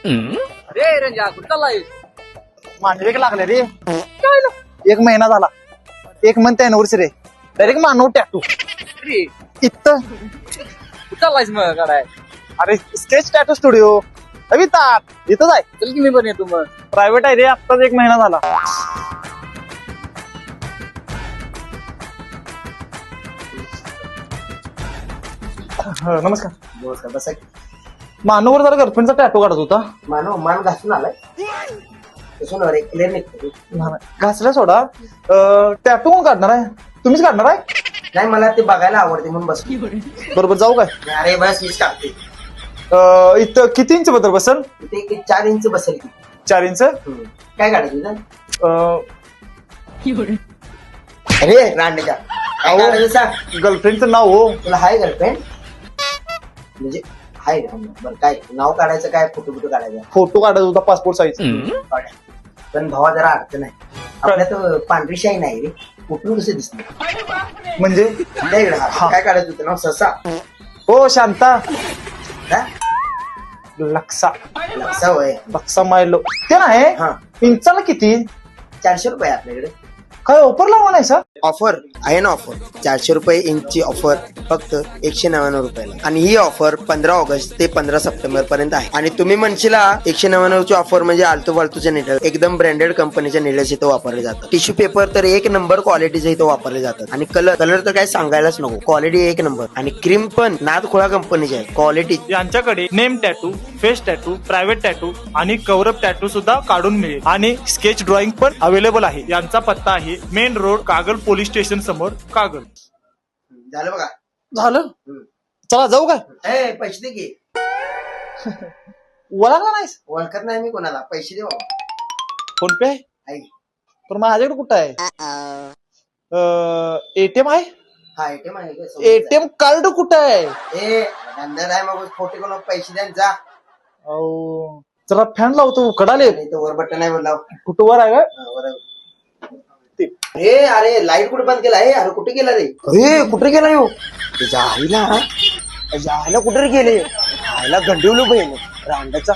रे रंजा कुठं चाललाय? मांडवे लागले रे. एक महिना झाला. एक मंथ अॅनिव्हर्सरी डायरेक्ट मानव टॅटू रे इथं. कुठं चाललायस मग काढाय? अरे स्केच टॅटू स्टुडिओ अवितात इथंच आहे. चल की मी पण येतो मग. प्रायव्हेट आहे रे. आत्ताच एक महिना झाला. नमस्कार. नमस्कार. बसा की. मानूवर जरा गर्लफ्रेंडचा टॅटू काढत होता. मान घासून आलाय तसून रे क्लिअर निघतो. घासला सोडा. टॅटू कोण काढणार आहे? तुम्हीच काढणार आहे? नाही मला ते बघायला आवडते म्हणून बस. बरोबर जाऊ काय? अरे बस मीच टाकते. इथं किती इंच बद्दल बसल? ते एक 4 इंच बसेल की. 4 इंच. काय काढायचं अं, अरे रांडेच्या काय अहो. काढायचं सांग. गर्लफ्रेंडचं नाव हो. तुला हाय गर्लफ्रेंड म्हणजे हाय ना? बरं काय नाव काढायचं काय फोटो काढायचा फोटो काढत होता पासपोर्ट साईज. काढा. पण भावा जरा अडचण आहे. आपल्यात पांढरी शाही नाही रे. कुठून कसं दिसत म्हणजे काय काढायचं होतं नाव ससा. हो शांता. हा? लक्सा. लक्षा वय. लक्सा मायलो ते नाही. हा इंचाला किती? 400 रुपये आपल्याकडे. काय ऑफर लावा नाही सर? ऑफर आहे ना. ऑफर 400 रुपये इंचची ऑफर फक्त 199 रुपयाला. आणि ही ऑफर 15 ऑगस्ट ते 15 सप्टेंबर पर्यंत आहे. आणि तुम्ही म्हणशीला 199 ची ऑफर म्हणजे आलतू फालतूच्या निडल. एकदम ब्रँडेड कंपनीच्या निडल्स इथं वापरले जातात. टिश्यू पेपर तर एक नंबर क्वालिटीचे इथं वापरले जातात. आणि कलर तर काय सांगायलाच नको. क्वालिटी एक नंबर. आणि क्रीम पण नादखोळा कंपनीची आहे. क्वालिटी यांच्याकडे name tattoo, face tattoo, private tattoo आणि कव्हरअप टॅटू सुद्धा काढून मिळेल. आणि स्केच ड्रॉइंग पण अवेलेबल आहे. यांचा पत्ता आहे main road, Kagal police station समोर, कागल. झालं बघा. झालं. चला जाऊ काय? पैसे दे की. ओळखला नाहीस? ओळखत नाही मी कोणाला. पैसे दे बाबा. फोन पे आहे? आई. पण माझ्याकडे कुठं आहे? एटीएम आहे? हा एटीएम आहे का? एटीएम कार्ड कुठं आहे? ए धंदा नाही मग खोटे कोण पैसे द्या जा. अहो, जरा फॅन लावतो कडाले. आणि इथं वर बटन आहे बोलाव. कुठं वर आहे का? अरे लाईट कुठे बंद केला आहे? अरे कुठे गेला रे? अरे कुठे गेला यो? जायला कुठे गेले? आयला गंडवलो बहीण रांडाचा.